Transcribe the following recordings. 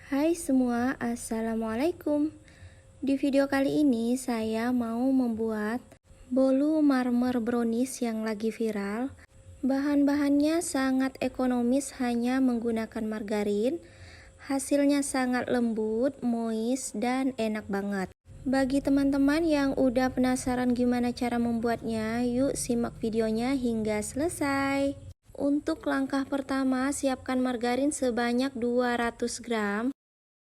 Hai semua, Assalamualaikum. Di video kali ini saya mau membuat bolu marmer brownies yang lagi viral. Bahan-bahannya sangat ekonomis, hanya menggunakan margarin. Hasilnya sangat lembut, moist, dan enak banget. Bagi teman-teman yang udah penasaran gimana cara membuatnya, yuk simak videonya hingga selesai. Untuk langkah pertama, siapkan margarin sebanyak 200 gram.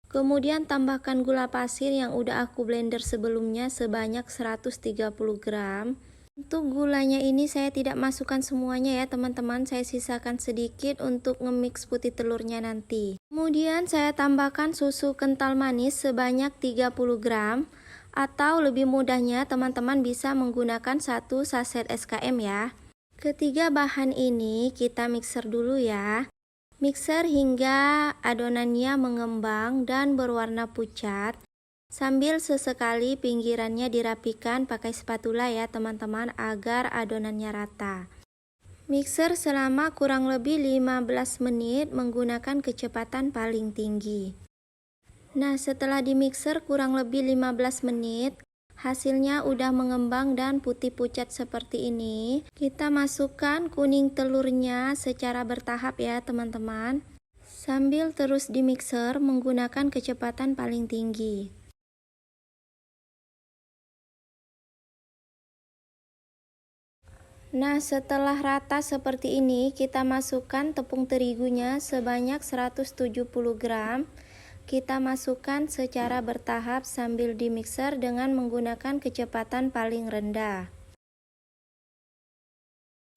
Kemudian tambahkan gula pasir yang udah aku blender sebelumnya sebanyak 130 gram. Untuk gulanya ini saya tidak masukkan semuanya ya teman-teman, saya sisakan sedikit untuk nge-mix putih telurnya nanti. Kemudian saya tambahkan susu kental manis sebanyak 30 gram. Atau lebih mudahnya teman-teman bisa menggunakan 1 saset SKM ya. Ketiga bahan ini kita mixer dulu ya. Mixer hingga adonannya mengembang dan berwarna pucat. Sambil sesekali pinggirannya dirapikan pakai spatula ya teman-teman agar adonannya rata. Mixer selama kurang lebih 15 menit menggunakan kecepatan paling tinggi. Nah, setelah di mixer kurang lebih 15 menit, hasilnya udah mengembang dan putih pucat seperti ini. Kita masukkan kuning telurnya secara bertahap ya teman-teman. Sambil terus di mixer menggunakan kecepatan paling tinggi. Nah, setelah rata seperti ini, kita masukkan tepung terigunya sebanyak 170 gram. Kita masukkan secara bertahap sambil di mixer dengan menggunakan kecepatan paling rendah.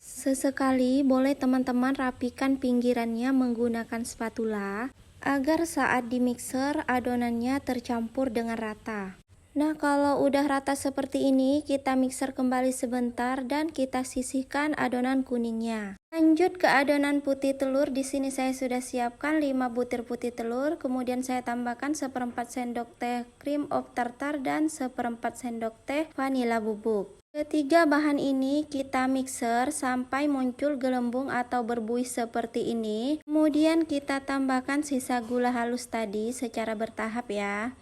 Sesekali boleh teman-teman rapikan pinggirannya menggunakan spatula agar saat di mixer adonannya tercampur dengan rata. Nah, kalau udah rata seperti ini, kita mixer kembali sebentar dan kita sisihkan adonan kuningnya. Lanjut ke adonan putih telur. Di sini saya sudah siapkan 5 butir putih telur, kemudian saya tambahkan 1/4 sendok teh cream of tartar dan 1/4 sendok teh vanila bubuk. Ketiga bahan ini kita mixer sampai muncul gelembung atau berbuih seperti ini. Kemudian kita tambahkan sisa gula halus tadi secara bertahap ya.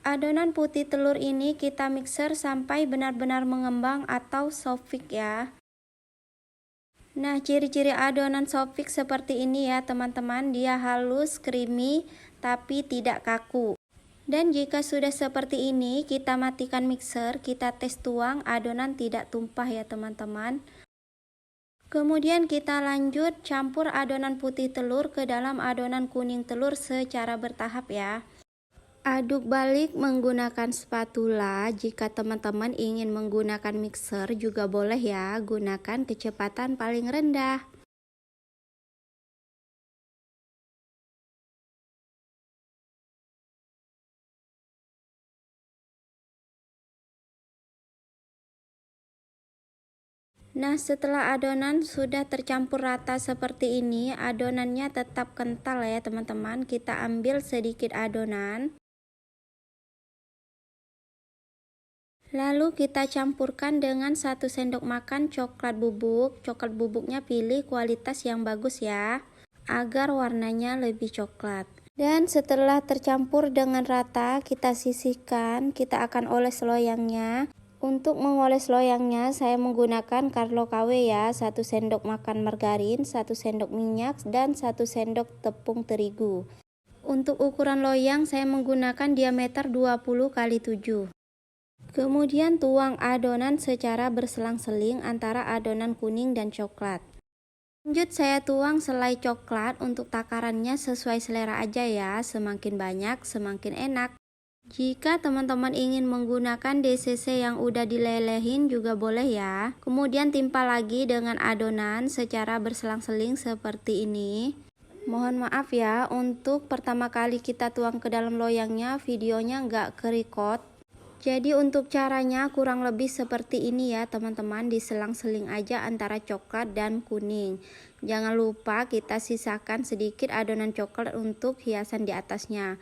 Adonan putih telur ini kita mixer sampai benar-benar mengembang atau soft fix ya. Nah, ciri-ciri adonan soft fix seperti ini ya teman-teman, dia halus, creamy, tapi tidak kaku. Dan jika sudah seperti ini, kita matikan mixer, kita tes tuang, adonan tidak tumpah ya teman-teman. Kemudian kita lanjut campur adonan putih telur ke dalam adonan kuning telur secara bertahap ya. Aduk balik menggunakan spatula. Jika teman-teman ingin menggunakan mixer juga boleh ya, gunakan kecepatan paling rendah. Nah, setelah adonan sudah tercampur rata seperti ini, adonannya tetap kental ya teman-teman. Kita ambil sedikit adonan. Lalu kita campurkan dengan 1 sendok makan coklat bubuk. Coklat bubuknya pilih kualitas yang bagus ya, agar warnanya lebih coklat. Dan setelah tercampur dengan rata, kita sisihkan. Kita akan oles loyangnya. Untuk mengoles loyangnya, saya menggunakan Carlo KW ya. 1 sendok makan margarin, 1 sendok minyak, dan 1 sendok tepung terigu. Untuk ukuran loyang, saya menggunakan diameter 20 x 7. Kemudian tuang adonan secara berselang-seling antara adonan kuning dan coklat. Lanjut saya tuang selai coklat. Untuk takarannya sesuai selera aja ya, semakin banyak semakin enak. Jika teman-teman ingin menggunakan DCC yang udah dilelehin juga boleh ya. Kemudian timpa lagi dengan adonan secara berselang-seling seperti ini. Mohon maaf ya, untuk pertama kali kita tuang ke dalam loyangnya videonya nggak ke-record. Jadi untuk caranya kurang lebih seperti ini ya teman-teman, diselang-seling aja antara coklat dan kuning. Jangan lupa kita sisakan sedikit adonan coklat untuk hiasan di atasnya.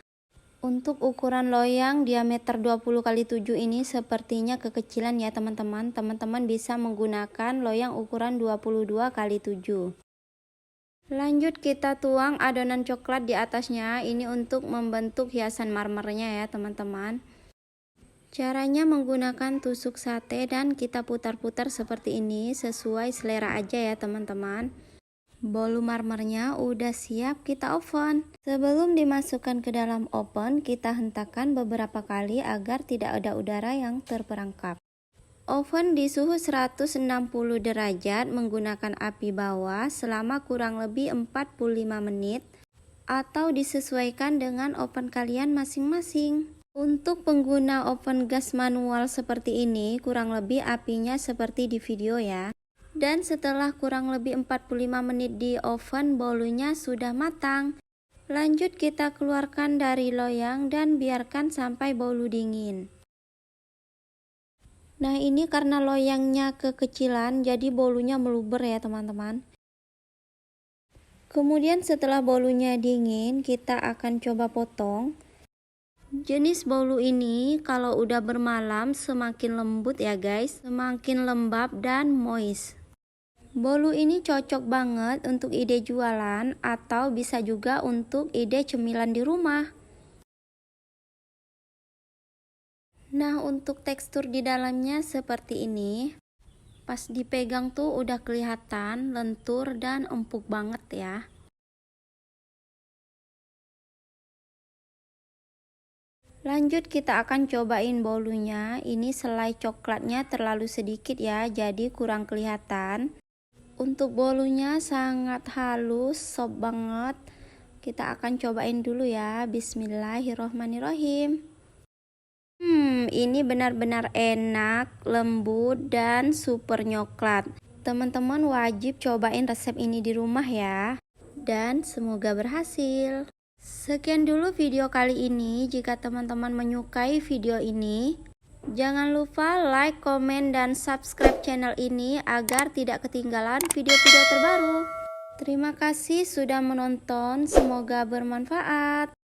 Untuk ukuran loyang diameter 20 x 7 ini sepertinya kekecilan ya teman-teman. Teman-teman bisa menggunakan loyang ukuran 22 x 7. Lanjut kita tuang adonan coklat di atasnya, ini untuk membentuk hiasan marmernya ya teman-teman. Caranya menggunakan tusuk sate dan kita putar-putar seperti ini, sesuai selera aja ya teman-teman. Bolu marmernya udah siap kita oven. Sebelum dimasukkan ke dalam oven, kita hentakkan beberapa kali agar tidak ada udara yang terperangkap. Oven di suhu 160 derajat menggunakan api bawah selama kurang lebih 45 menit atau disesuaikan dengan oven kalian masing-masing. Untuk pengguna oven gas manual seperti ini, kurang lebih apinya seperti di video ya. Dan setelah kurang lebih 45 menit di oven, bolunya sudah matang. Lanjut kita keluarkan dari loyang dan biarkan sampai bolu dingin. Nah, ini karena loyangnya kekecilan, jadi bolunya meluber ya teman-teman. Kemudian setelah bolunya dingin, kita akan coba potong. Jenis bolu ini kalau udah bermalam semakin lembut ya guys, semakin lembab dan moist. Bolu ini cocok banget untuk ide jualan atau bisa juga untuk ide cemilan di rumah. Nah, untuk tekstur di dalamnya seperti ini. Pas dipegang tuh udah kelihatan lentur dan empuk banget ya. Lanjut kita akan cobain bolunya. Ini selai coklatnya terlalu sedikit ya, jadi kurang kelihatan. Untuk bolunya sangat halus, soft banget. Kita akan cobain dulu ya. Bismillahirrohmanirrohim. Ini benar-benar enak, lembut, dan super nyoklat. Teman-teman wajib cobain resep ini di rumah ya. Dan semoga berhasil. Sekian dulu video kali ini. Jika teman-teman menyukai video ini, jangan lupa like, komen, dan subscribe channel ini agar tidak ketinggalan video-video terbaru. Terima kasih sudah menonton, semoga bermanfaat.